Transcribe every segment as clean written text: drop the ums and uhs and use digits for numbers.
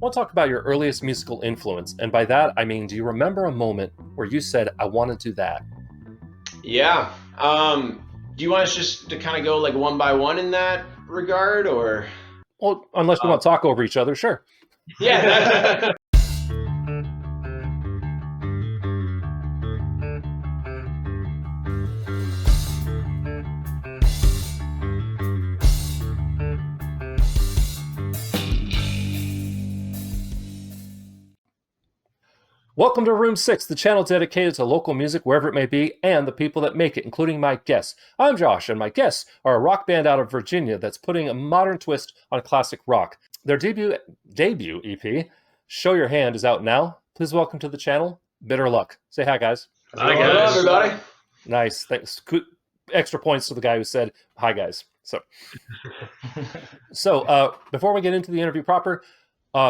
want to talk about your earliest musical influence. And by that, I mean, do you remember a moment where you said, I want to do that? Yeah. Do you want us just to kind of go like one by one in that regard, or? Well, unless you want to talk over each other, sure. Yeah. Welcome to Room 6, the channel dedicated to local music wherever it may be and the people that make it, including my guests. I'm Josh, and my guests are a rock band out of Virginia that's putting a modern twist on classic rock. Their debut EP, Show Your Hand, is out now. Please welcome to the channel, Bitter Luck. Say hi, guys. Hi, guys. Hello, everybody. Nice. Thanks. Extra points to the guy who said hi, guys. So before we get into the interview proper,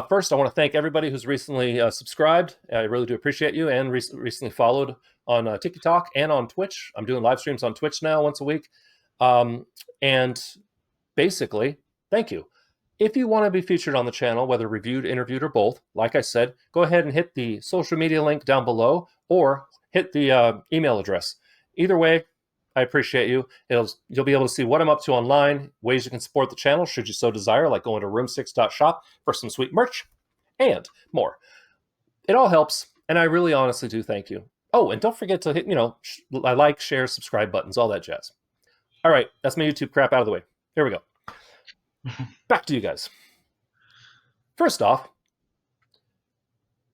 first, I want to thank everybody who's recently subscribed. I really do appreciate you, and recently followed on TikTok and on Twitch. I'm doing live streams on Twitch now once a week. And basically, thank you. If you want to be featured on the channel, whether reviewed, interviewed, or both, like I said, go ahead and hit the social media link down below or hit the email address. Either way, I appreciate you. You'll be able to see what I'm up to online, ways you can support the channel should you so desire, like going to room6.shop for some sweet merch, and more. It all helps, and I really honestly do thank you. Oh, and don't forget to hit, like, share, subscribe buttons, all that jazz. All right, that's my YouTube crap out of the way. Here we go. Back to you guys. First off,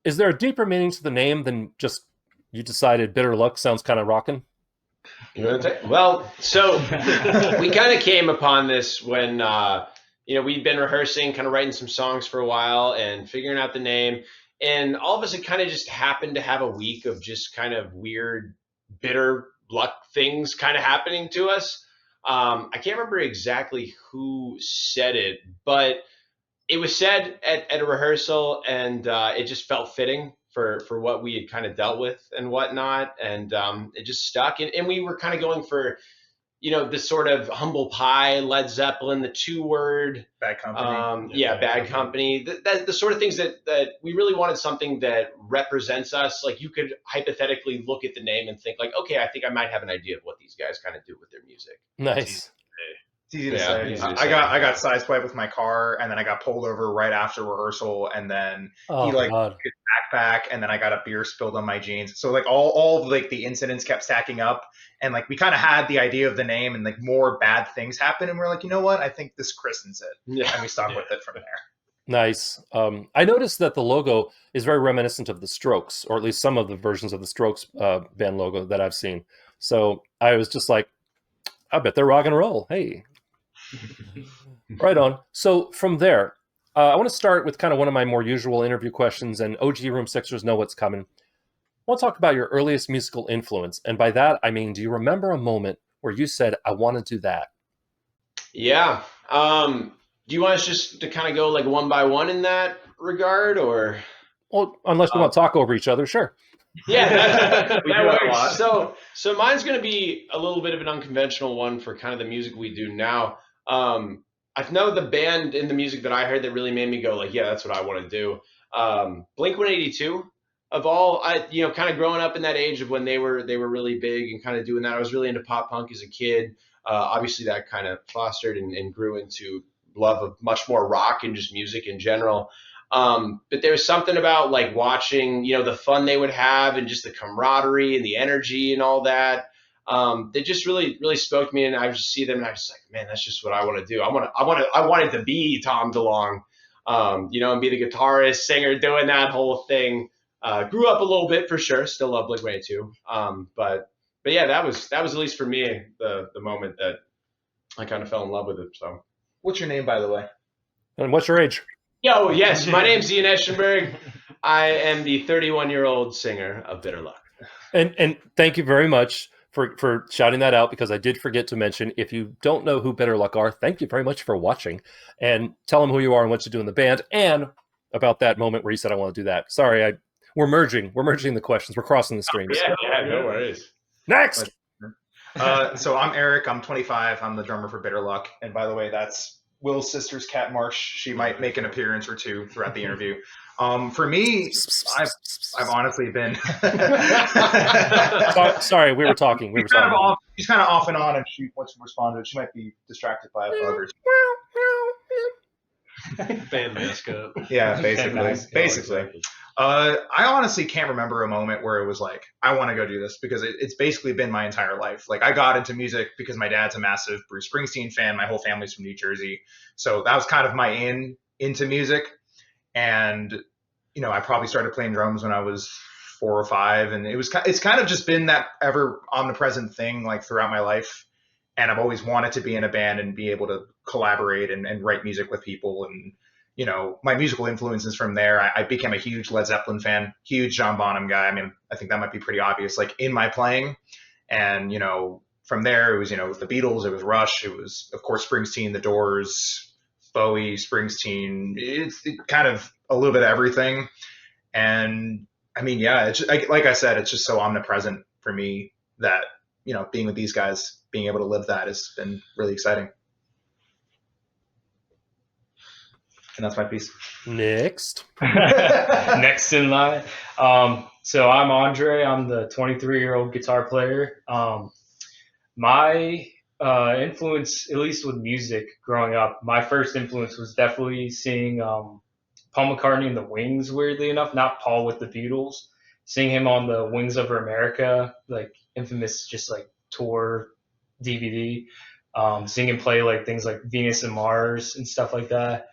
is there a deeper meaning to the name than just you decided Bitter Luck sounds kind of rockin'? Well, so we kind of came upon this when we'd been rehearsing, kind of writing some songs for a while and figuring out the name, and all of us had kind of just happened to have a week of just kind of weird bitter luck things kind of happening to us. I can't remember exactly who said it, but it was said at a rehearsal, and it just felt fitting for what we had kind of dealt with and whatnot, and it just stuck. And we were kind of going for, this sort of humble pie, Led Zeppelin, the 2-word Bad Company. Bad Company. The sort of things that we really wanted something that represents us. Like, you could hypothetically look at the name and think like, okay, I think I might have an idea of what these guys kind of do with their music. Nice. It's easy to say. I got sideswiped with my car, and then I got pulled over right after rehearsal, and then he took his backpack, and then I got a beer spilled on my jeans. So like all of like the incidents kept stacking up, and like we kind of had the idea of the name, and like more bad things happened, and we're like, you know what? I think this christens it, and we stuck with it from there. Nice. I noticed that the logo is very reminiscent of the Strokes, or at least some of the versions of the Strokes band logo that I've seen. So I was just like, I bet they're rock and roll. Hey. Right on. So from there, I want to start with kind of one of my more usual interview questions, and OG Room Sixers know what's coming. I want to talk about your earliest musical influence. And by that, I mean, do you remember a moment where you said, I want to do that? Yeah. Do you want us just to kind of go like one by one in that regard, or? Well, unless you want to talk over each other, sure. Yeah, that works. So mine's going to be a little bit of an unconventional one for kind of the music we do now. I know the band and the music that I heard that really made me go like, yeah, that's what I want to do. Blink-182 of all, kind of growing up in that age of when they were really big and kind of doing that. I was really into pop punk as a kid. Obviously that kind of fostered and grew into love of much more rock and just music in general. But there was something about like watching, the fun they would have and just the camaraderie and the energy and all that. They just really, really spoke to me, and I would just see them and I was like, man, that's just what I want to do. I wanted to be Tom DeLonge, and be the guitarist, singer, doing that whole thing. Grew up a little bit for sure. Still love Blink-182. But yeah, that was at least for me the moment that I kind of fell in love with it. So, what's your name, by the way? And what's your age? Yo, yes, my name's Ian Eschenberg. I am the 31-year-old singer of Bitter Luck. And thank you very much for shouting that out, because I did forget to mention, if you don't know who Bitter Luck are, thank you very much for watching, and tell them who you are and what you do in the band, and about that moment where you said, I want to do that. Sorry, we're merging the questions. We're crossing the streams. Yeah, no worries. Next! So I'm Eric. I'm 25. I'm the drummer for Bitter Luck. And by the way, that's Will's sister's cat Marsh. She might make an appearance or two throughout the interview. For me, I've honestly been. Sorry, we were talking. She's kind of off and on, and she wants to respond. She might be distracted by others. Fan mascot. Yeah, basically. I honestly can't remember a moment where it was like, I want to go do this, because it's basically been my entire life. Like, I got into music because my dad's a massive Bruce Springsteen fan. My whole family's from New Jersey. So that was kind of my into music. And, you know, I probably started playing drums when I was 4 or 5. And it's kind of just been that ever omnipresent thing, like, throughout my life. And I've always wanted to be in a band and be able to collaborate and write music with people. And, you know, my musical influences from there, I became a huge Led Zeppelin fan, huge John Bonham guy. I mean, I think that might be pretty obvious, like, in my playing. And, you know, from there, it was, you know, it was the Beatles, it was Rush, it was, of course, Springsteen, The Doors, Bowie, Springsteen. It's kind of a little bit of everything. And, I mean, yeah, it's just, like I said, it's just so omnipresent for me that, you know, being with these guys, being able to live that has been really exciting. And that's my piece. Next. Next in line. So I'm Andre. I'm the 23-year-old guitar player. My influence, at least with music growing up, my first influence was definitely seeing Paul McCartney and the Wings, weirdly enough, not Paul with the Beatles. Seeing him on the Wings Over America, like infamous just like tour DVD. Seeing him play like things like Venus and Mars and stuff like that.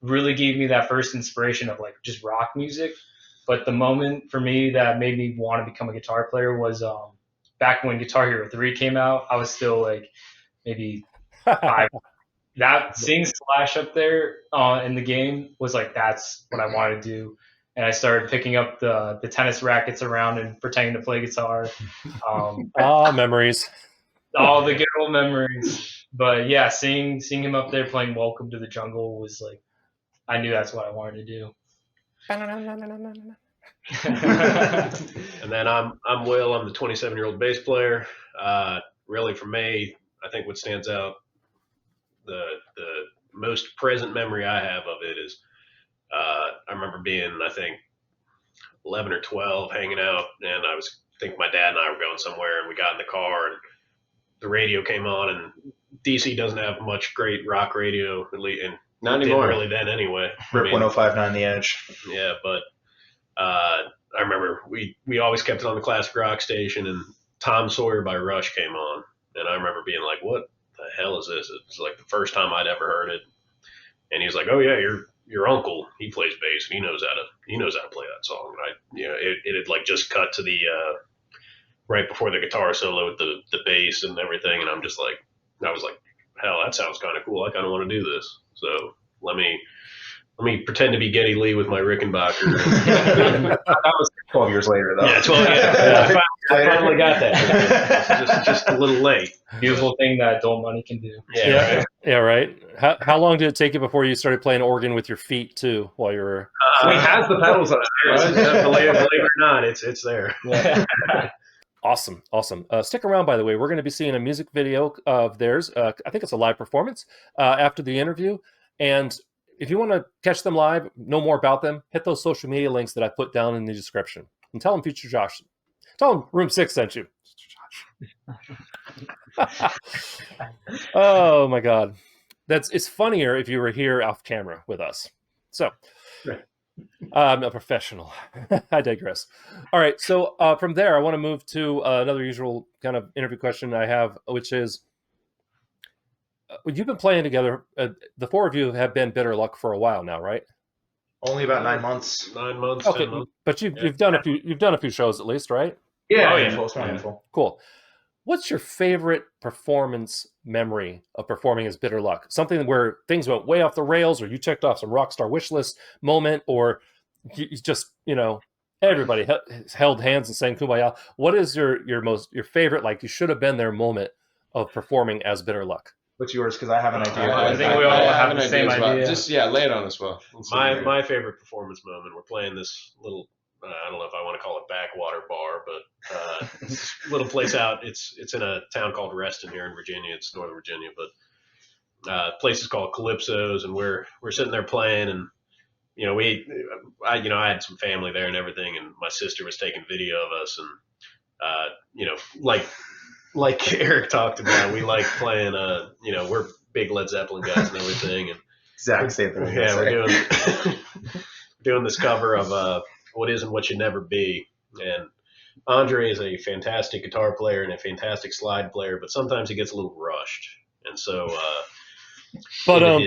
Really gave me that first inspiration of like just rock music. But the moment for me that made me want to become a guitar player was back when Guitar Hero 3 came out. I was still like maybe 5. That seeing Slash up there in the game was like, that's what I wanted to do. And I started picking up the tennis rackets around and pretending to play guitar. Memories. All the good old memories. But yeah, seeing him up there playing Welcome to the Jungle was like, I knew that's what I wanted to do. And then I'm Will. I'm the 27-year-old bass player. Really, for me, I think what stands out, the most present memory I have of it is I remember being, I think, 11 or 12, hanging out, and I think my dad and I were going somewhere, and we got in the car, and the radio came on, and DC doesn't have much great rock radio, at least, and not anymore. Really then anyway. Rip 105.9 The Edge. Yeah, but I remember we always kept it on the classic rock station, and Tom Sawyer by Rush came on, and I remember being like, what the hell is this? It's like the first time I'd ever heard it. And he was like, oh yeah, your uncle, he plays bass, and he knows how to play that song. And it had like just cut to the right before the guitar solo with the bass and everything, and I was like, hell, that sounds kind of cool. I kind of want to do this. So let me pretend to be Geddy Lee with my Rickenbacker. That was 12 years later, though. Yeah, 12 years. Yeah, I finally got that. Just a little late. Beautiful thing that adult money can do. Yeah, right. Yeah, right. How long did it take you before you started playing organ with your feet too? While you were he has the pedals upstairs. Believe it or not, it's there. Yeah. Awesome. Stick around, by the way. We're going to be seeing a music video of theirs. I think it's a live performance after the interview. And if you want to catch them live, know more about them, hit those social media links that I put down in the description. And tell them Future Josh. Tell them Room 6 sent you. Oh, my God. It's funnier if you were here off camera with us. So... I'm a professional. I digress. All right. So from there, I want to move to another usual kind of interview question I have, which is, you've been playing together. The 4 of you have been Bitter Luck for a while now, right? Only about 9 months. 9 months. Okay, 10 months. But you've done a few. You've done a few shows at least, right? Yeah. It's wonderful. Cool. What's your favorite performance memory of performing as Bitter Luck? Something where things went way off the rails, or you checked off some rockstar wish list moment, or you just, everybody held hands and sang Kumbaya. What is your favorite, like, you should have been there moment of performing as Bitter Luck? What's yours? Because I have an idea. I think we all have the same idea. Just lay it on us, Will. My favorite performance moment. We're playing this little. I don't know if I want to call it backwater bar, but it's a little place out. It's in a town called Reston here in Virginia. It's Northern Virginia, but places called Calypso's, and we're sitting there playing, and you know, I had some family there and everything, and my sister was taking video of us, and you know, like Eric talked about, we like playing. You know, we're big Led Zeppelin guys and everything, and exact same thing. Yeah, we're doing this cover of What Is and What Should Never Be, and Andre is a fantastic guitar player and a fantastic slide player, but sometimes he gets a little rushed, and so. But in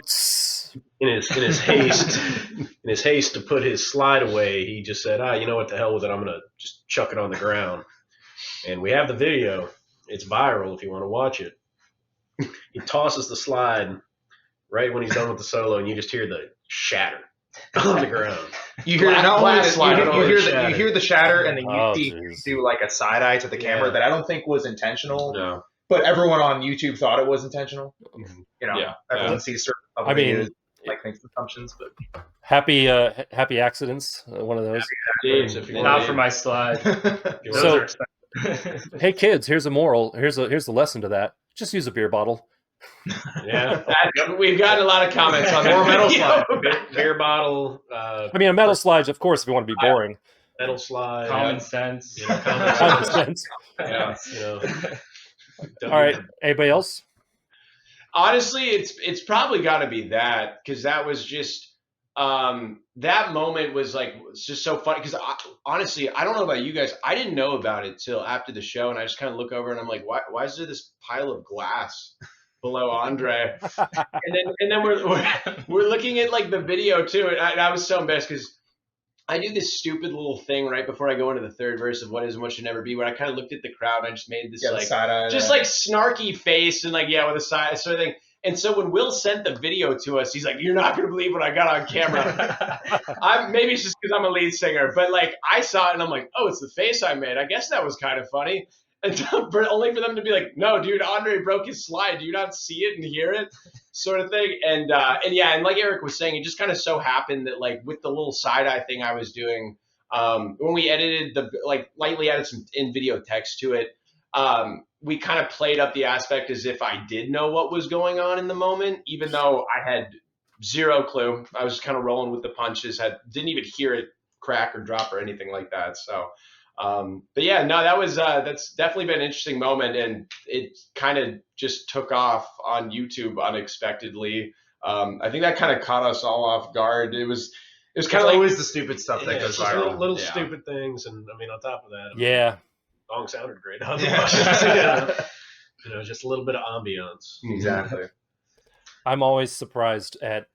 his haste to put his slide away, he just said, you know what, the hell with it, I'm gonna just chuck it on the ground. And we have the video. It's viral if you want to watch it. He tosses the slide right when he's done with the solo, and you just hear the shatter on the ground. You hear not only you hear the shatter, and then you do like a side eye to the camera that I don't think was intentional. No. But everyone on YouTube thought it was intentional. You know, everyone sees certain videos, like makes assumptions, but happy accidents. One of those. Not for my slide. So, hey kids, here's a moral. Here's the lesson to that. Just use a beer bottle. Yeah, we've gotten a lot of comments on or metal slide. Beer bottle. I mean, a metal slide, of course, if you want to be boring. Metal slide. Common sense. You know, common sense. Yeah, you know. All right. Anybody else? Honestly, it's probably got to be that, because that was just that moment was like, it's just so funny, because honestly, I don't know about you guys, I didn't know about it till after the show, and I just kind of look over and I'm like, why is there this pile of glass below Andre? and then we're looking at like the video too, and I was so embarrassed because I do this stupid little thing right before I go into the third verse of What Is and What Should Never Be, where I kind of looked at the crowd and I just made this like snarky face and like, with a side sort of thing. And so when Will sent the video to us, he's like, "You're not going to believe what I got on camera." Maybe it's just because I'm a lead singer, but like I saw it and I'm like, "Oh, it's the face I made. I guess that was kind of funny." And only for them to be like, "No, dude, Andre broke his slide. Do you not see it and hear it?" Sort of thing. And like Eric was saying, it just kind of so happened that like with the little side eye thing I was doing, when we edited lightly added some in video text to it, we kind of played up the aspect as if I did know what was going on in the moment, even though I had zero clue. I was just kind of rolling with the punches. Didn't even hear it crack or drop or anything like that. So. But yeah, no, that's definitely been an interesting moment, and it kind of just took off on YouTube unexpectedly. I think that kind of caught us all off guard. It was kind of like always the stupid stuff that goes viral. Little stupid things, and I mean, on top of that, the song sounded great. You know, just a little bit of ambiance. Exactly. I'm always surprised at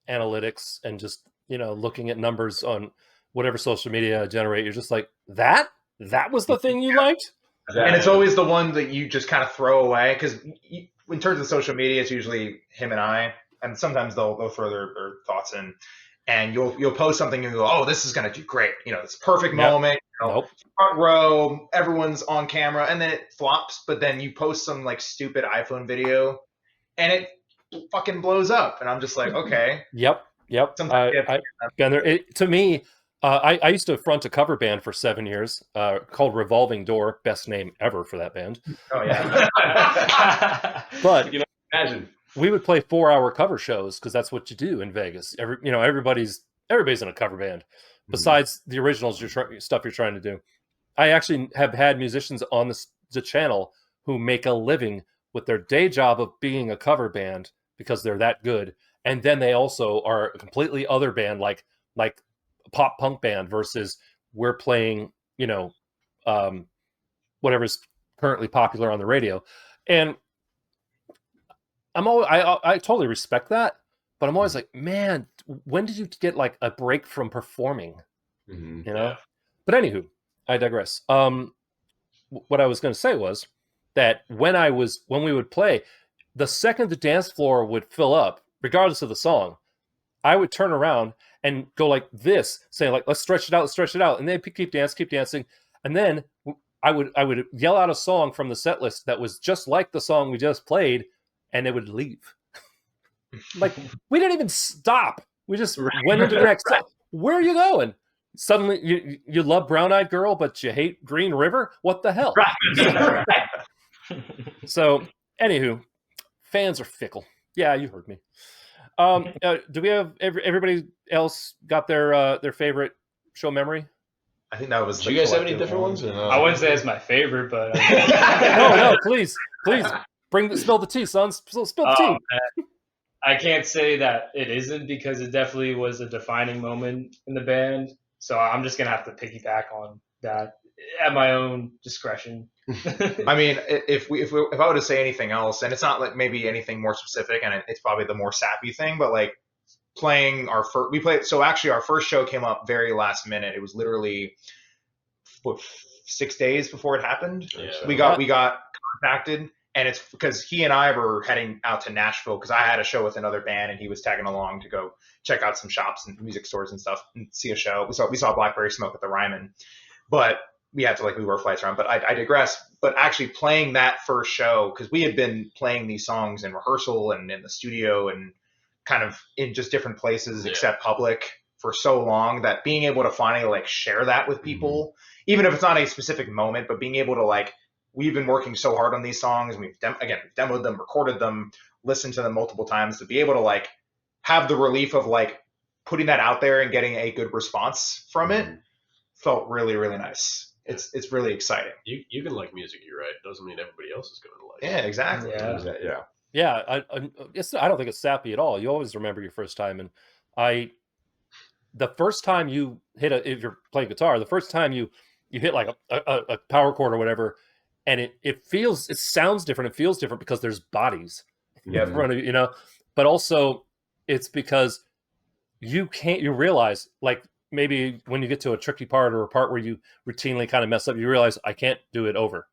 analytics and just looking at numbers on whatever social media I generate. You're just like, that was the thing you liked? And it's always the one that you just kind of throw away, because in terms of social media, it's usually him and I, and sometimes they'll throw their thoughts in, and you'll post something and you go, "Oh, this is going to do great. It's a perfect moment. Front row, everyone's on camera," and then it flops. But then you post some like stupid iPhone video, and it fucking blows up, and I'm just like, okay. Yep. To me, I used to front a cover band for 7 years called Revolving Door. Best name ever for that band. Oh, yeah. But imagine we would play 4-hour cover shows because that's what you do in Vegas. Everybody's in a cover band besides the originals stuff you're trying to do. I actually have had musicians on the channel who make a living with their day job of being a cover band because they're that good. And then they also are a completely other band, like pop punk band versus we're playing, whatever's currently popular on the radio. And I totally respect that, but I'm always like, man, when did you get like a break from performing? Mm-hmm. Yeah. But anywho, I digress. What I was going to say was that when we would play, the second the dance floor would fill up, regardless of the song, I would turn around and go like this, saying like, let's stretch it out. And then keep dancing. And then I would yell out a song from the set list that was just like the song we just played, and it would leave. Like, we didn't even stop. We just went into the next song. Where are you going? Suddenly you love Brown Eyed Girl, but you hate Green River? What the hell? Right. So, anywho, fans are fickle. Yeah, you heard me. Do we have everybody else got their favorite show memory? I think that was. Do you guys have any different ones? Or no? I wouldn't say it's my favorite, but no, please, spill the tea, son. Spill the tea. I can't say that it isn't because it definitely was a defining moment in the band. So I'm just gonna have to piggyback on that at my own discretion. I mean, if I were to say anything else, and it's not like maybe anything more specific, and it's probably the more sappy thing, but like playing our first, so actually our first show came up very last minute. It was literally 6 days before it happened. Yeah. We got contacted, and it's because he and I were heading out to Nashville because I had a show with another band, and he was tagging along to go check out some shops and music stores and stuff and see a show. We saw Blackberry Smoke at the Ryman, but we had to move our flights around. But I digress. But actually playing that first show, because we had been playing these songs in rehearsal and in the studio and kind of in just different places except public for so long, that being able to finally share that with people, even if it's not a specific moment, but being able to we've been working so hard on these songs, and we've demoed them, recorded them, listened to them multiple times, to be able to have the relief of putting that out there and getting a good response from it felt really, really nice. It's really exciting. You can like music you write, doesn't mean everybody else is going to like it. Yeah, exactly. Yeah. I don't think it's sappy at all. You always remember your first time, and the first time you hit if you're playing guitar, the first time you hit a power chord or whatever, and it sounds different, it feels different because there's bodies in front of you, but also it's because you realize maybe when you get to a tricky part or a part where you routinely kind of mess up, you realize I can't do it over.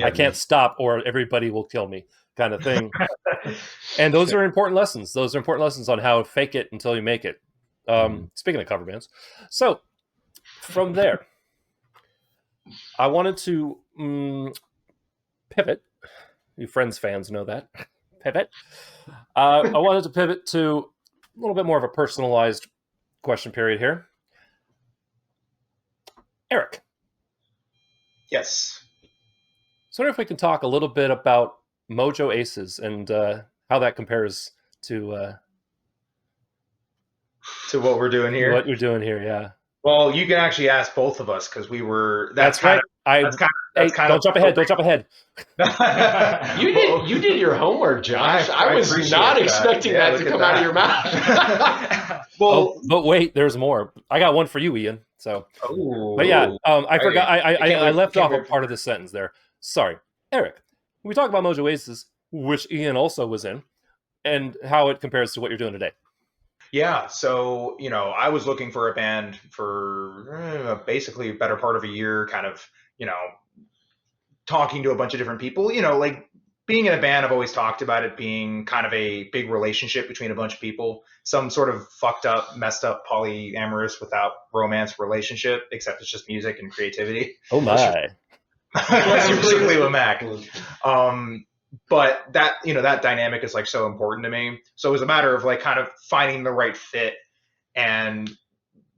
I can't stop or everybody will kill me, kind of thing. And those are important lessons. Those are important lessons on how to fake it until you make it. Speaking of cover bands. So from there, I wanted to pivot. You Friends fans know that. Pivot. I wanted to pivot to a little bit more of a personalized question period here. Eric. Yes. So I wonder if we can talk a little bit about Mojo Aces and how that compares to what we're doing here. What you're doing here, yeah. Well, you can actually ask both of us because we were. That's right. Don't jump ahead. Don't jump ahead. You did your homework, Josh. I was not expecting that to come out of your mouth. But wait, there's more. I got one for you, Ian. So, but yeah, I forgot. I left off a part of the sentence there. Sorry, Eric. We talk about Mojo Aces, which Ian also was in, and how it compares to what you're doing today. Yeah, so, I was looking for a band for basically a better part of a year, kind of, talking to a bunch of different people. Being in a band, I've always talked about it being kind of a big relationship between a bunch of people, some sort of fucked up, messed up, polyamorous without romance relationship, except it's just music and creativity. Oh my. Specifically with Mac. But that, that dynamic is so important to me. So it was a matter of kind of finding the right fit. And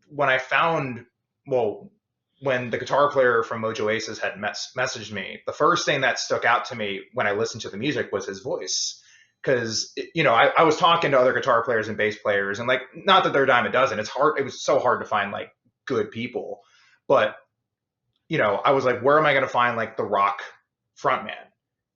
when I found, when the guitar player from Mojo Aces had messaged me, the first thing that stuck out to me when I listened to the music was his voice. Because, I was talking to other guitar players and bass players, and not that they're a dime a dozen. It's hard. It was so hard to find good people. But, I was where am I going to find the rock frontman?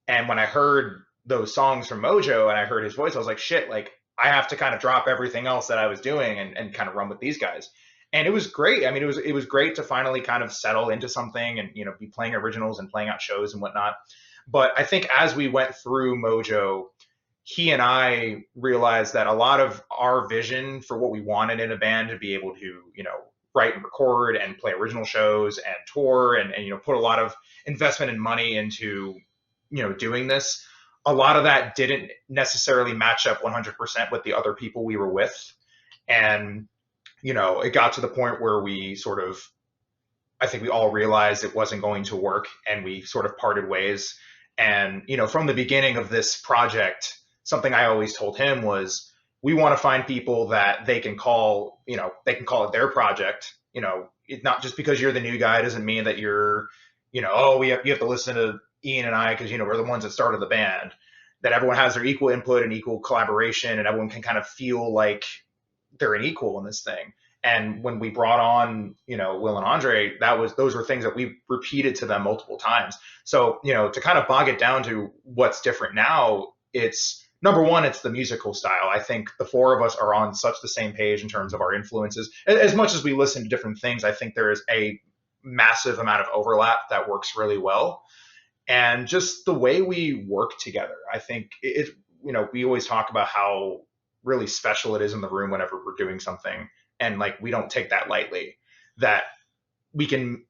And when I heard those songs from Mojo and I heard his voice, I was like, shit, I have to kind of drop everything else that I was doing and kind of run with these guys. And it was great. I mean, it was great to finally kind of settle into something and, be playing originals and playing out shows and whatnot. But I think as we went through Mojo, he and I realized that a lot of our vision for what we wanted in a band to be able to, write and record and play original shows and tour and put a lot of investment and money into doing this, a lot of that didn't necessarily match up 100% with the other people we were with. And, it got to the point where we I think we all realized it wasn't going to work and we sort of parted ways. And, from the beginning of this project, something I always told him was, we want to find people that they can call, they can call it their project. It's not just because you're the new guy doesn't mean that you're, you have to listen to Ian and I because, we're the ones that started the band. that everyone has their equal input and equal collaboration, and everyone can kind of feel like they're an equal in this thing. And when we brought on, Will and Andre, those were things that we repeated to them multiple times. So, to kind of bog it down to what's different now, it's number one, it's the musical style. I think the four of us are on such the same page in terms of our influences. As much as we listen to different things, I think there is a massive amount of overlap that works really well. And just the way we work together, I think we always talk about how really special it is in the room whenever we're doing something. And like, we don't take that lightly, that we can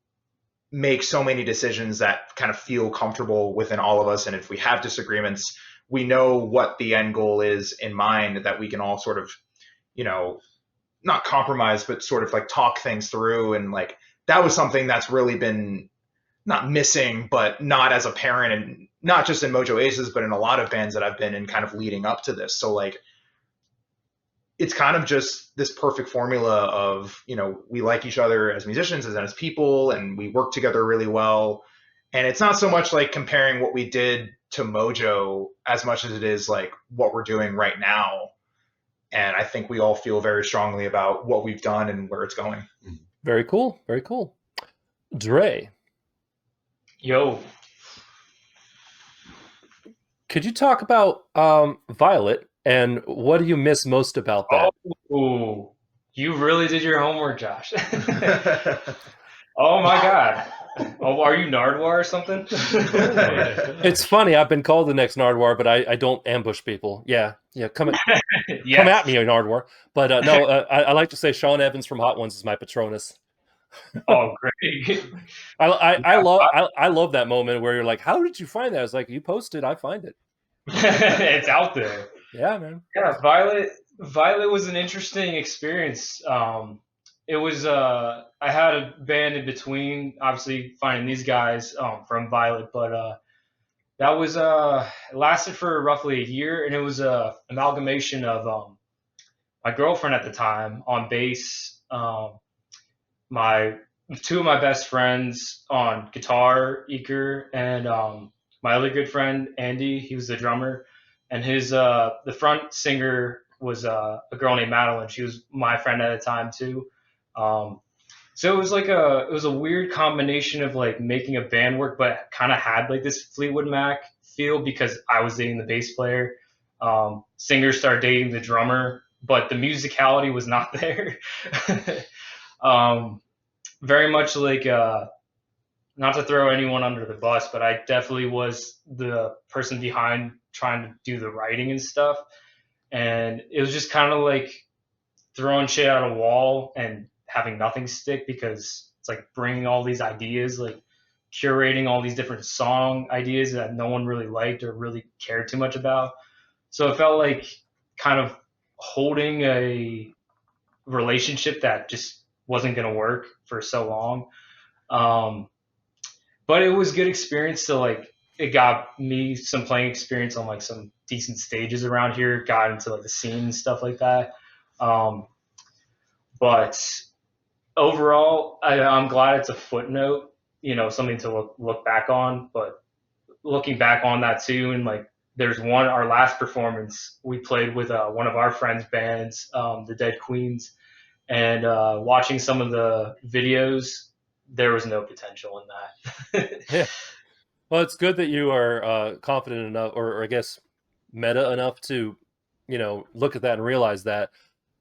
make so many decisions that kind of feel comfortable within all of us. And if we have disagreements, we know what the end goal is in mind, that we can all sort of, not compromise, but sort of like talk things through. And like, that was something that's really been not missing, but not as apparent, and not just in Mojo Aces, but in a lot of bands that I've been in kind of leading up to this. So like, it's kind of just this perfect formula of, we like each other as musicians and as people, and we work together really well. And it's not so much like comparing what we did to Mojo as much as it is like what we're doing right now. And I think we all feel very strongly about what we've done and where it's going. Very cool. Very cool. Dre. Yo. Could you talk about Violet? And what do you miss most about that? Oh, you really did your homework, Josh. Oh my God. Oh, are you Nardwar or something? It's funny. I've been called the next Nardwar, but I don't ambush people. Yeah. Come at me, Nardwar. But no, I like to say Sean Evans from Hot Ones is my Patronus. Oh, great. I love that moment where you're like, how did you find that? I was like, you posted, I find it. It's out there. Yeah, man. Yeah, Violet was an interesting experience. It was I had a band in between, obviously finding these guys from Violet, but that was it lasted for roughly a year, and it was a amalgamation of my girlfriend at the time on bass, my two of my best friends on guitar, Iker, and my other good friend Andy. He was the drummer. And his the front singer was a girl named Madeline. She was my friend at the time too. So it was like it was a weird combination of like making a band work, but kind of had like this Fleetwood Mac feel because I was dating the bass player. Singer started dating the drummer, but the musicality was not there. Very much like not to throw anyone under the bus, but I definitely was the person behind trying to do the writing and stuff. And it was just kind of like throwing shit at a wall and having nothing stick, because it's like bringing all these ideas, like curating all these different song ideas that no one really liked or really cared too much about. So it felt like kind of holding a relationship that just wasn't going to work for so long. But it was good experience to like, it got me some playing experience on like some decent stages around here, got into like the scene and stuff like that. But overall, I'm glad it's a footnote, something to look back on. But looking back on that too, and like there's our last performance we played with one of our friends' bands, the Dead Queens, and watching some of the videos, there was no potential in that. Yeah. Well, it's good that you are confident enough, or I guess meta enough to, look at that and realize that.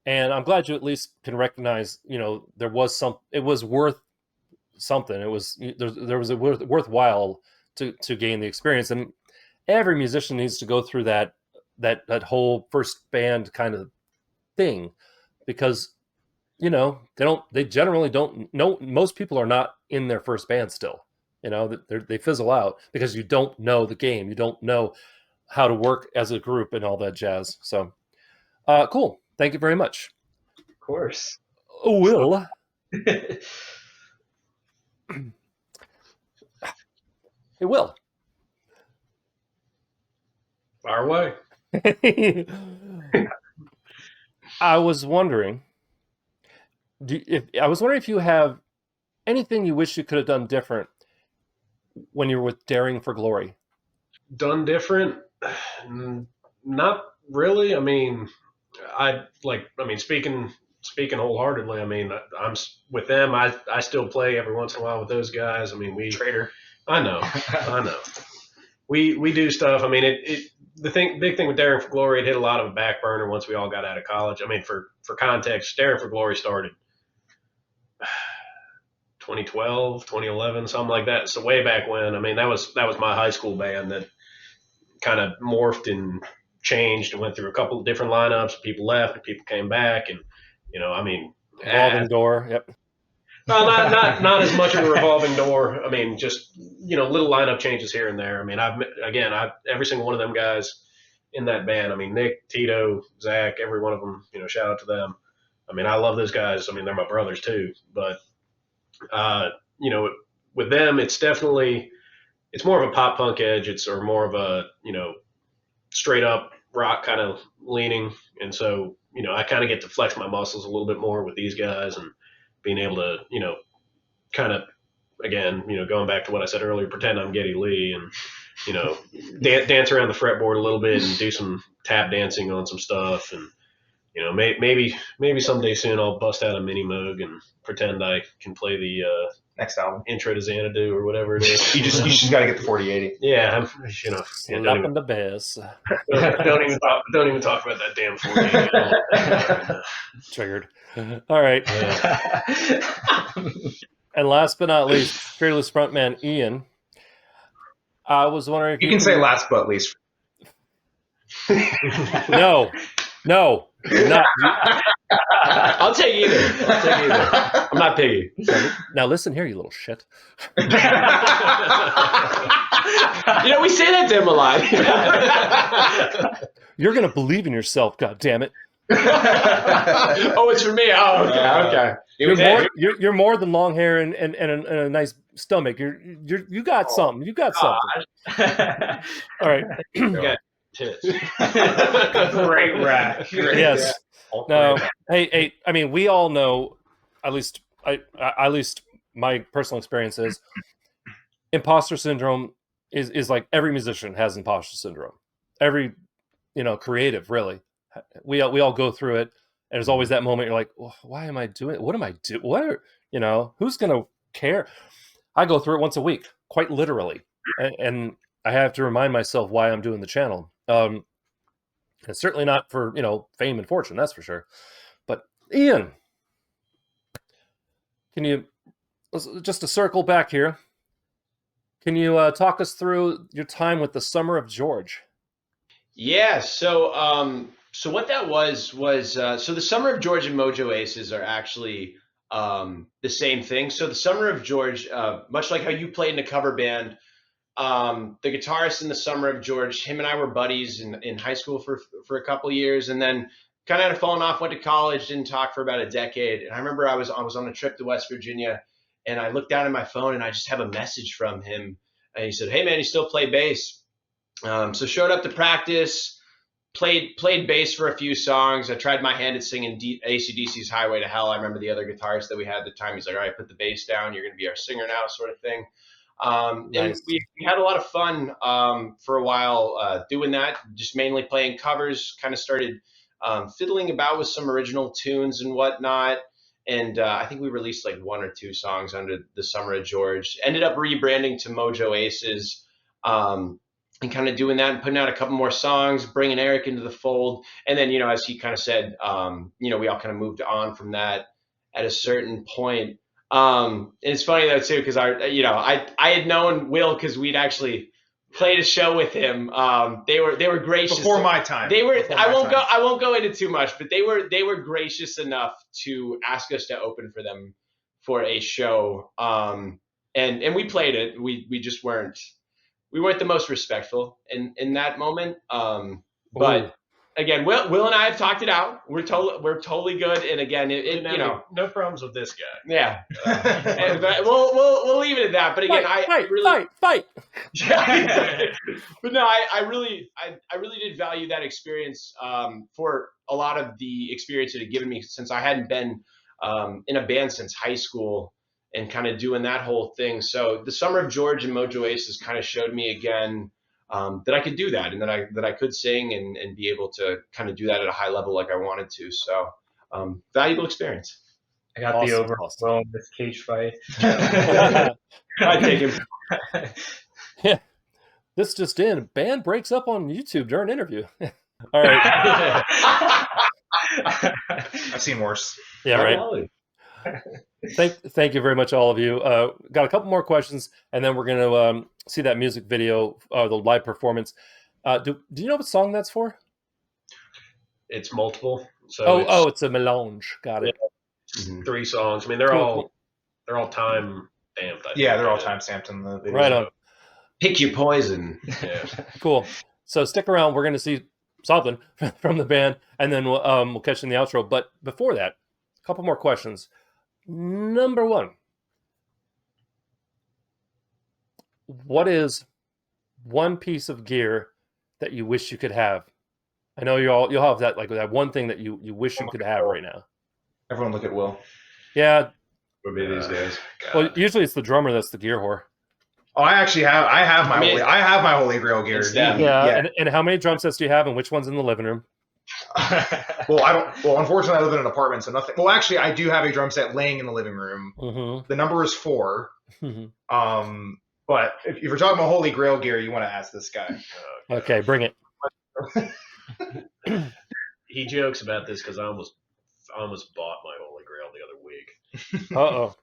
And I'm glad you at least can recognize, there was it was worth something. It was, there was a worthwhile to gain the experience. And every musician needs to go through that whole first band kind of thing, because, they generally don't know. Most people are not in their first band still. They fizzle out because you don't know the game. You don't know how to work as a group and all that jazz. So, cool. Thank you very much. Of course. Will. Hey, Will. Fire away. I was wondering if you have anything you wish you could have done different when you were with Daring for Glory. Done different? Not really. I mean, speaking wholeheartedly. I mean, I'm with them. I still play every once in a while with those guys. I mean, Traitor. I know. We do stuff. I mean, big thing with Daring for Glory, it hit a lot of a back burner once we all got out of college. I mean, for context, Daring for Glory started 2012, 2011, something like that. So way back when. I mean, that was my high school band that kind of morphed and changed and went through a couple of different lineups. People left and people came back, and I mean, revolving door. Yep. Well, not as much of a revolving door. I mean, just little lineup changes here and there. I mean, I've every single one of them guys in that band. I mean, Nick, Tito, Zach, every one of them. Shout out to them. I mean, I love those guys. I mean, they're my brothers too. But with them, it's more of a pop punk edge. Or more of a straight up rock kind of leaning. And so I kind of get to flex my muscles a little bit more with these guys and being able to, kind of, again, going back to what I said earlier, pretend I'm Geddy Lee and, dance around the fretboard a little bit and do some tap dancing on some stuff. And, maybe someday soon I'll bust out a mini Moog and pretend I can play the next album intro to Xanadu or whatever it is. you just got to get the 4080. Yeah, slapping the bass. Don't even talk about that damn 4080. Triggered. All right. And last but not least, Fearless frontman Ian. I was wondering if you can say last but least. No, not. I'll take either. I'm not piggy. Now listen here, you little shit. We say that to him a lot. You're gonna believe in yourself, God damn it. Oh, it's for me. Oh, okay. You're more than long hair and a nice stomach. You got something. You got something. All right. Great rack. Yes. No. Hey. I mean, we all know. At least my personal experience is imposter syndrome is like every musician has imposter syndrome. Every creative, really. We all go through it, and there's always that moment you're like, well, why am I doing it? What am I doing? Who's gonna care? I go through it once a week, quite literally, and I have to remind myself why I'm doing the channel. It's certainly not for fame and fortune, that's for sure. But Ian, can you just to circle back here? Can you talk us through your time with the Summer of George? Yeah. So what that was so the Summer of George and Mojo Aces are actually the same thing. So the Summer of George, much like how you played in a cover band, the guitarist in the Summer of George, him and I were buddies in high school for a couple of years, and then kind of had fallen off, went to college, didn't talk for about a decade. And I remember I was on a trip to West Virginia, and I looked down at my phone and I just have a message from him, and he said, "Hey man, you still play bass?" So showed up to practice. Played bass for a few songs. I tried my hand at singing AC/DC's Highway to Hell. I remember the other guitarist that we had at the time. He's like, "All right, put the bass down. You're going to be our singer now," sort of thing. Nice. And we had a lot of fun for a while doing that, just mainly playing covers, kind of started fiddling about with some original tunes and whatnot. And I think we released like one or two songs under the Summer of George. Ended up rebranding to Mojo Aces. And kind of doing that and putting out a couple more songs, bringing Eric into the fold. And then, as he kind of said, we all kind of moved on from that at a certain point. And it's funny though too, because I had known Will because we'd actually played a show with him. They were gracious before my time. I won't go into too much, but they were gracious enough to ask us to open for them for a show. And we played it. We just weren't the most respectful in that moment. But again, Will and I have talked it out. We're totally good. And again, no problems with this guy. Yeah. But we'll leave it at that. But again, fight. But no, I really did value that experience for a lot of the experience it had given me, since I hadn't been in a band since high school and kind of doing that whole thing. So the Summer of George and Mojo Aces kind of showed me again that I could do that, and that I could sing and be able to kind of do that at a high level like I wanted to. So valuable experience. I got the overwhelm this cage fight. I take him. Yeah. This just in, band breaks up on YouTube during interview. All right. I've seen worse. Yeah, right. Thank you very much, all of you. Got a couple more questions, and then we're going to see that music video, the live performance. Do you know what song that's for? It's multiple. So it's a melange. Got it. Yeah, 3 songs. I mean, they're all time stamped. They're all time stamped in the video. Right on. Pick your poison. Yeah. Cool. So stick around. We're going to see something from the band, and then we'll catch you in the outro. But before that, a couple more questions. Number 1, what is one piece of gear that you wish you could have? I know you'll have that, like, that one thing that you wish you could have right now. Everyone look at Will. Yeah. For me these days. Well, usually it's the drummer that's the gear whore. Oh, I have my Holy Grail gear. Yeah. And how many drum sets do you have, and which one's in the living room? Well, unfortunately, I live in an apartment, so nothing. Well, actually, I do have a drum set laying in the living room. Mm-hmm. The number is 4. Mm-hmm. But if you're talking about Holy Grail gear, you want to ask this guy. Okay, bring it. He jokes about this because I almost bought my Holy Grail the other week. Uh-oh.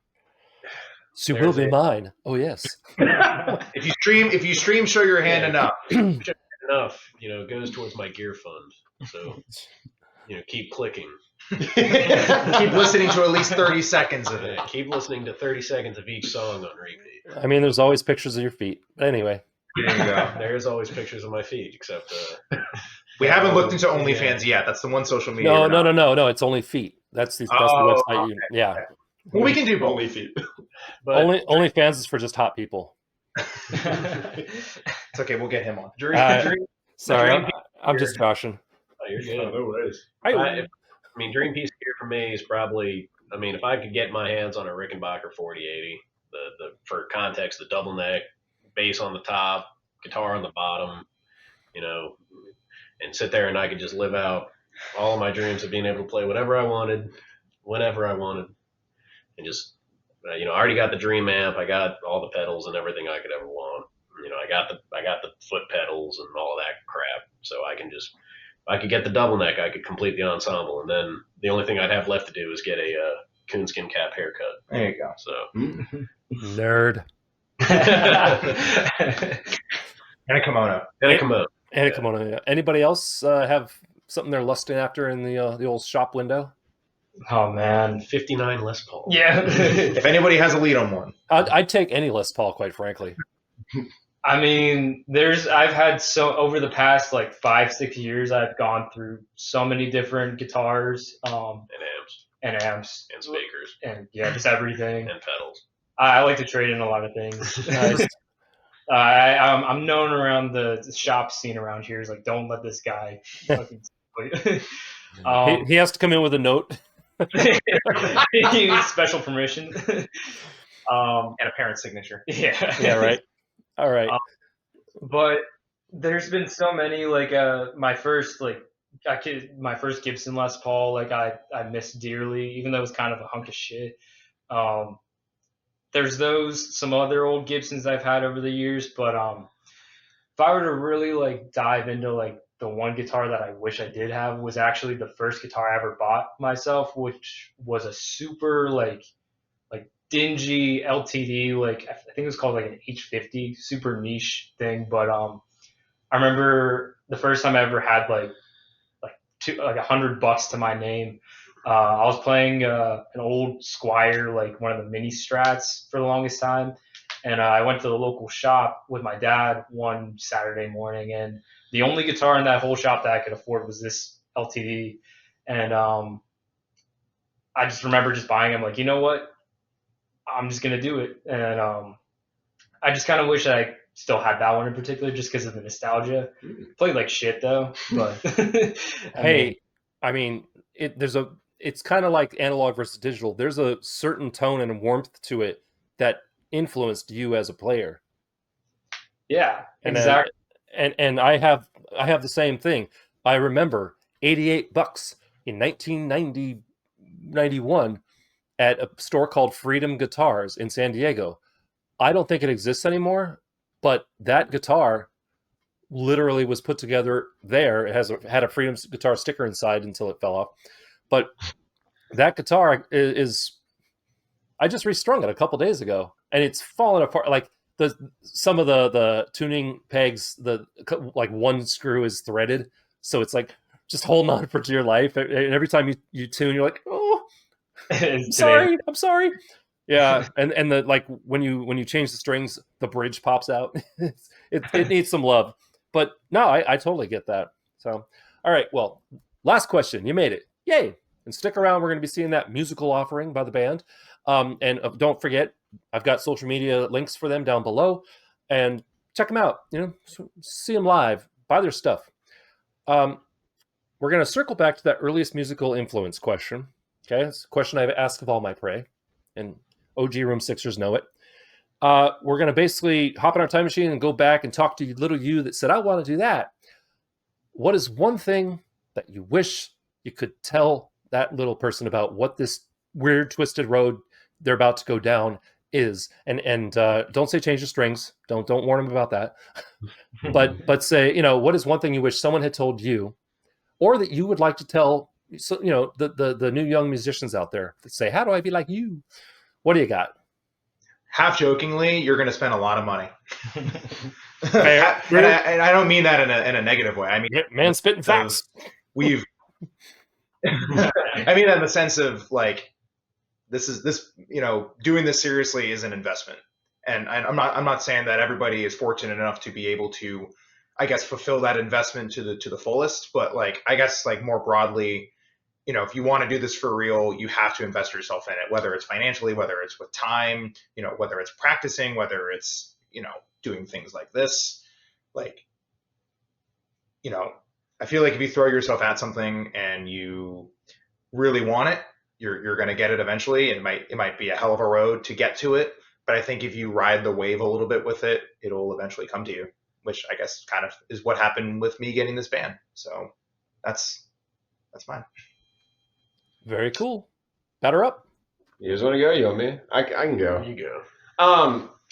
She will be mine. Oh, yes. If you stream, show your hand enough. Enough, it goes towards my gear fund. So, keep clicking. Keep listening to at least 30 seconds of it. Keep listening to 30 seconds of each song on repeat. I mean, there's always pictures of your feet. Anyway. There you go. There's always pictures of my feet, except... we haven't looked into OnlyFans yet. That's the one social media. No. It's only feet. That's the website. Okay. Yeah. Well, we can do both. Only feet. But OnlyFans is for just hot people. It's okay. We'll get him on. Sorry, I'm just joshing. Oh, you're good. No worries. Dream piece gear for me is probably, if I could get my hands on a Rickenbacker 4080, for context, the double neck, bass on the top, guitar on the bottom, and sit there and I could just live out all of my dreams of being able to play whatever I wanted, whenever I wanted, and just, I already got the Dream amp, I got all the pedals and everything I could ever want. I got the foot pedals and all of that crap, so I could get the double neck, I could complete the ensemble, and then the only thing I'd have left to do is get a coonskin cap haircut. There you go. So nerd. And a kimono. Yeah. Anybody else have something they're lusting after in the old shop window? Oh man, 59 Les Paul. Yeah. If anybody has a lead on one, I'd take any Les Paul, quite frankly. I've had over the past 5-6 years, I've gone through so many different guitars, and amps and speakers and just everything and pedals. I like to trade in a lot of things. Nice. I'm known around the shop scene around here. Is don't let this guy fucking he has to come in with a note. He needs special permission. And a parent's signature. Yeah, right. All right. But there's been so many my first Gibson Les Paul I miss dearly, even though it was kind of a hunk of shit. There's some other old Gibsons I've had over the years, but if I were to really dive into the one guitar that I wish I did have was actually the first guitar I ever bought myself, which was a super dingy LTD, I think it was called an H50, super niche thing. But I remember the first time I ever had $100 to my name. I was playing an old Squire, one of the mini Strats for the longest time. And I went to the local shop with my dad one Saturday morning, and the only guitar in that whole shop that I could afford was this LTD. And I just remember just buying it. I'm like, you know what? I'm just going to do it. And I just kind of wish I still had that one in particular just because of the nostalgia. Played like shit, though. But it's kind of like analog versus digital. There's a certain tone and warmth to it that influenced you as a player. Yeah, exactly. and I have the same thing. I remember $88 in 1991 at a store called Freedom Guitars in San Diego. I don't think it exists anymore, but that guitar literally was put together there. It had a Freedom Guitar sticker inside until it fell off. But that guitar is I just restrung it a couple days ago, and it's fallen apart. Like some of the tuning pegs, like one screw is threaded, so it's like just holding on for dear life. And every time you tune, you're like, oh, I'm sorry. Yeah, and the like when you change the strings, the bridge pops out. it needs some love, but no, I totally get that. So, all right, well, last question. You made it, yay! And stick around. We're going to be seeing that musical offering by the band. And don't forget, I've got social media links for them down below, and check them out. See them live, buy their stuff. We're going to circle back to that earliest musical influence question. Okay, it's a question I've asked of all my prey, and OG Room Sixers know it. We're going to basically hop in our time machine and go back and talk to little you that said, I want to do that. What is one thing that you wish you could tell that little person about what this weird twisted road they're about to go down is? And don't say change the strings. Don't warn them about that. but say, what is one thing you wish someone had told you, or that you would like to tell, the new young musicians out there that say, how do I be like you? What do you got? Half jokingly, you're going to spend a lot of money. Really? And I don't mean that in a negative way. I mean, man, spitting facts. I mean that in the sense of like, doing this seriously is an investment. And I'm not saying that everybody is fortunate enough to be able to, I guess, fulfill that investment to the fullest. But like, I guess like more broadly, if you want to do this for real, you have to invest yourself in it, whether it's financially, whether it's with time, whether it's practicing, whether it's, doing things like this. Like, I feel like if you throw yourself at something and you really want it, you're going to get it eventually. It might be a hell of a road to get to it. But I think if you ride the wave a little bit with it, it'll eventually come to you, which I guess kind of is what happened with me getting this band. So that's mine. Very cool. Batter up. You guys want to go? You want me? I can go. You go.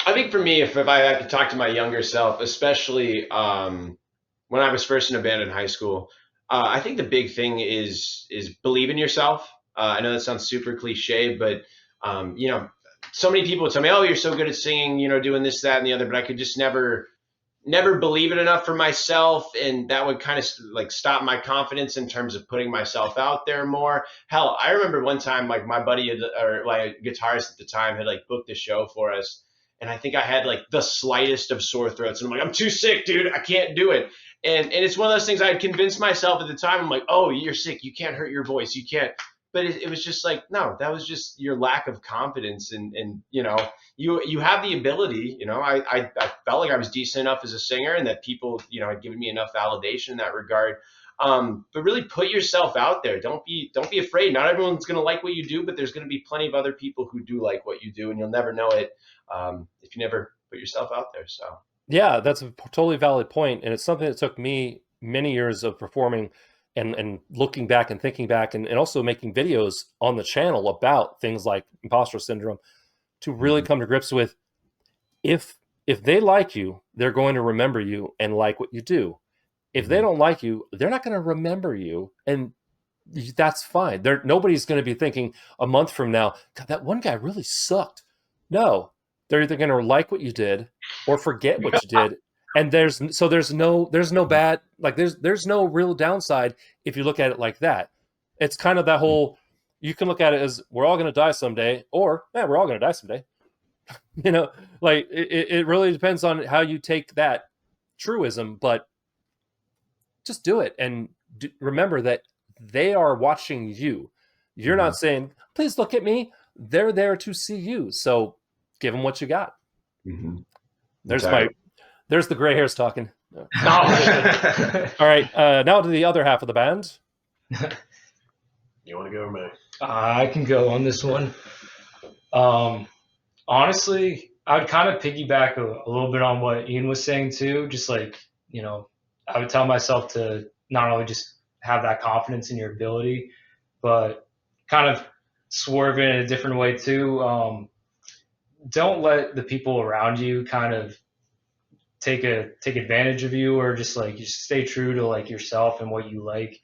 I think for me, if I could talk to my younger self, especially when I was first in a band in high school, I think the big thing is believe in yourself. I know that sounds super cliche, but so many people would tell me, "Oh, you're so good at singing, doing this, that, and the other," but I could just never believe it enough for myself, and that would kind of like stop my confidence in terms of putting myself out there more. Hell, I remember one time, like my buddy or like guitarist at the time had like booked a show for us, and I think I had like the slightest of sore throats, and I'm like, I'm too sick, dude, I can't do it. And it's one of those things I had convinced myself at the time. I'm like, oh, you're sick, you can't hurt your voice, you can't. But it was just like, no, that was just your lack of confidence. And you have the ability, I felt like I was decent enough as a singer, and that people, had given me enough validation in that regard. But really put yourself out there. Don't be afraid. Not everyone's going to like what you do, but there's going to be plenty of other people who do like what you do, and you'll never know it if you never put yourself out there. So yeah, that's a totally valid point. And it's something that took me many years of performing and looking back and thinking back and also making videos on the channel about things like imposter syndrome to really come to grips with, if they like you, they're going to remember you and like what you do. If they don't like you, they're not going to remember you, and that's fine. Nobody's going to be thinking a month from now, God, that one guy really sucked. No, they're either going to like what you did or forget what you did. And there's no bad, like there's no real downside if you look at it like that. It's kind of that whole, you can look at it as we're all going to die someday, or we're all going to die someday. Like it really depends on how you take that truism, but just do it. And remember that they are watching you. You're not saying, please look at me. They're there to see you. So give them what you got. Mm-hmm. There's the gray hairs talking. All right. Now to the other half of the band. You want to go, or me? I can go on this one. Honestly, I would kind of piggyback a little bit on what Ian was saying too. Just like I would tell myself to not only just have that confidence in your ability, but kind of swerve it in a different way too. Don't let the people around you kind of take advantage of you, or just stay true to like yourself and what you like,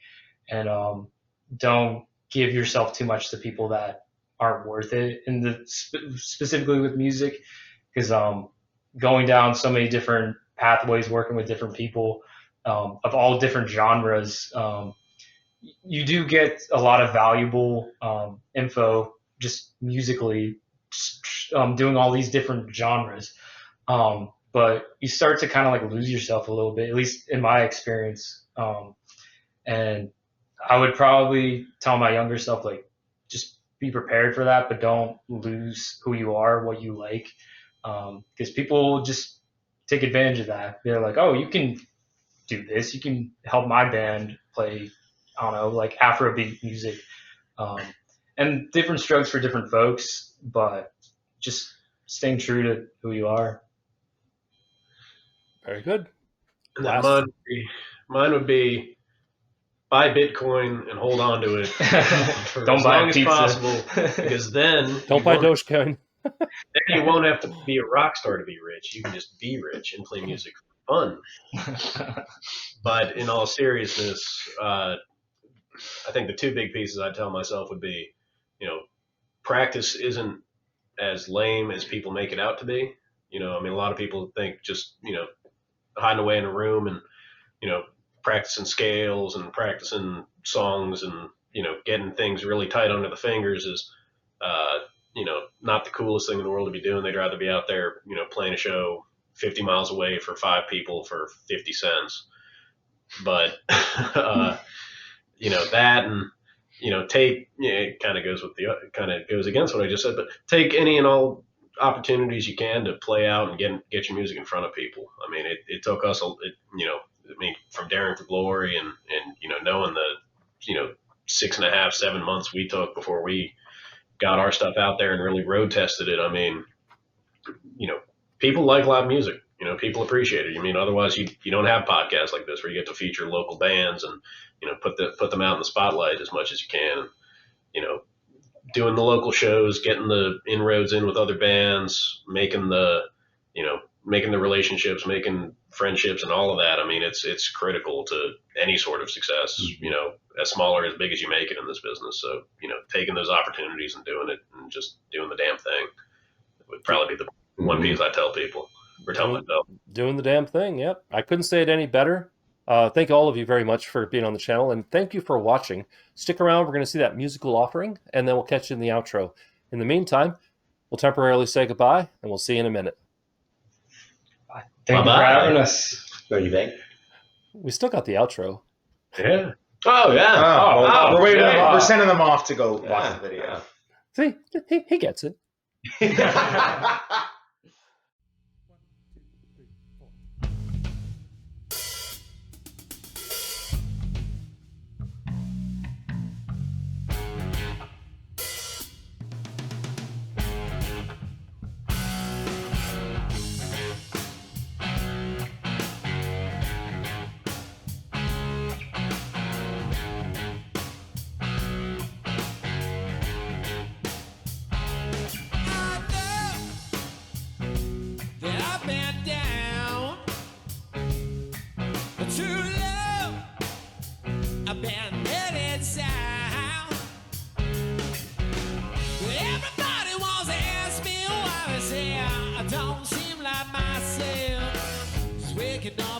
and don't give yourself too much to people that aren't worth it. Specifically with music, because going down so many different pathways, working with different people of all different genres, you do get a lot of valuable info just musically, doing all these different genres. But you start to kind of like lose yourself a little bit, at least in my experience. And I would probably tell my younger self, like, just be prepared for that, but don't lose who you are, what you like. Because people just take advantage of that. They're like, oh, you can do this. You can help my band play, I don't know, like Afrobeat music. And different strokes for different folks, but just staying true to who you are. Very good. And that mine would be buy Bitcoin and hold on to it for Don't as buy long as pizza. possible, because then Don't buy Dogecoin. then you won't have to be a rock star to be rich. You can just be rich and play music for fun. But in all seriousness, I think the two big pieces I'd tell myself would be, practice isn't as lame as people make it out to be. A lot of people think just, hiding away in a room and, practicing scales and practicing songs and, getting things really tight under the fingers is, not the coolest thing in the world to be doing. They'd rather be out there, playing a show 50 miles away for 5 people for 50 cents. But, that and, it kind of goes against what I just said, but take any and all opportunities you can to play out and get your music in front of people. It took us, from Daring for Glory and knowing the, 6.5, 7 months we took before we got our stuff out there and really road tested it. People like live music. People appreciate it. Otherwise you don't have podcasts like this where you get to feature local bands and, put them out in the spotlight as much as you can. Doing the local shows, getting the inroads in with other bands, making the relationships, making friendships and all of that. It's critical to any sort of success, as small or as big as you make it in this business. So, taking those opportunities and doing it and just doing the damn thing would probably be the one piece I tell people or tell myself. Doing the damn thing. Yep. I couldn't say it any better. Thank all of you very much for being on the channel, and thank you for watching. Stick around. We're going to see that musical offering, and then we'll catch you in the outro. In the meantime, we'll temporarily say goodbye, and we'll see you in a minute. Thank you for having us. What do you think? We still got the outro. Yeah. Oh, yeah. We're waiting. We're sending them off to go watch the video. See, he gets it.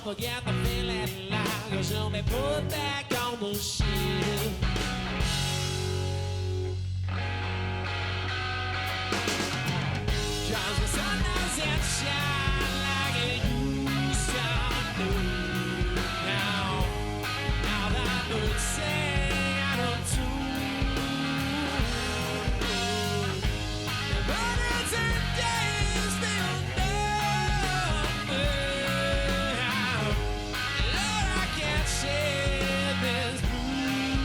Forget the feeling like you should be put back on the shelf. Cause the sun doesn't shine like it used to do. Now that birds sing out of tune. The birds and days still number. Lord, I can't share this blue.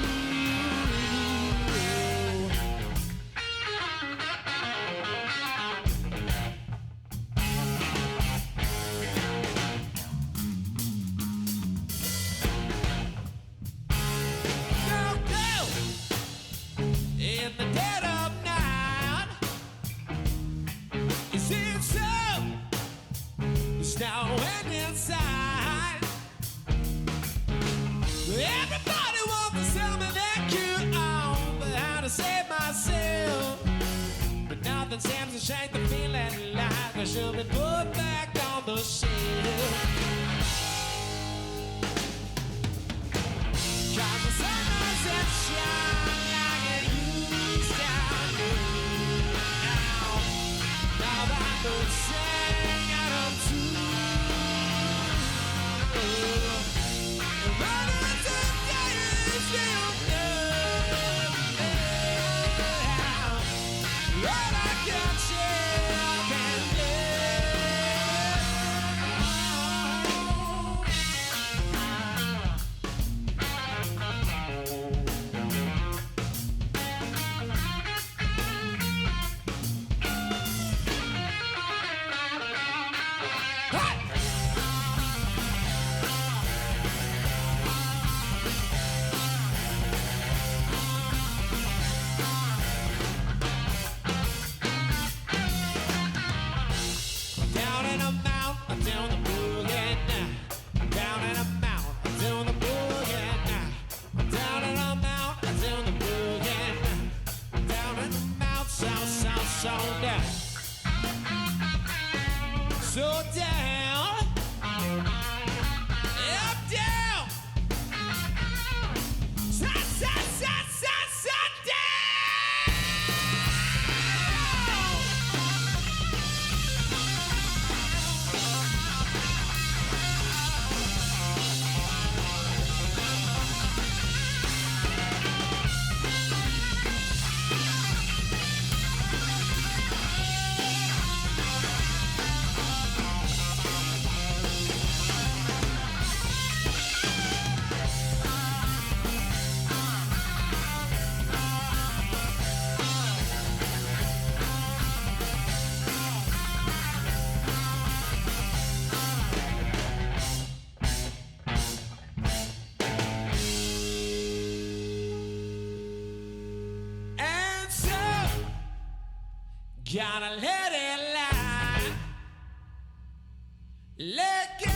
Gotta let it lie. Let go.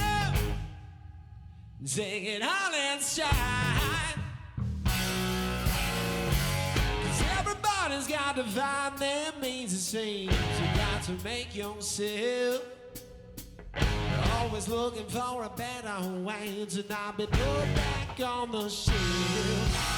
Take it all and shine. 'Cause everybody's got to find their means and seems. You got to make yourself. Always looking for a better way to not be put back on the shelf.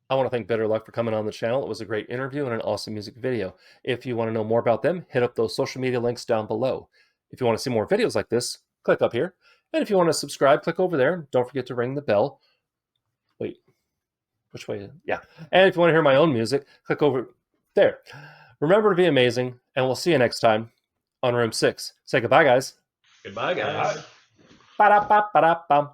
I want to thank Better Luck for coming on the channel. It was a great interview and an awesome music video. If you want to know more about them, hit up those social media links down below. If you want to see more videos like this, click up here. And if you want to subscribe, click over there. Don't forget to ring the bell. Wait, which way? Yeah. And if you want to hear my own music, click over there. Remember to be amazing, and we'll see you next time on Room 6. Say goodbye, guys. Goodbye, guys. Ba-da-ba-ba-da-bum.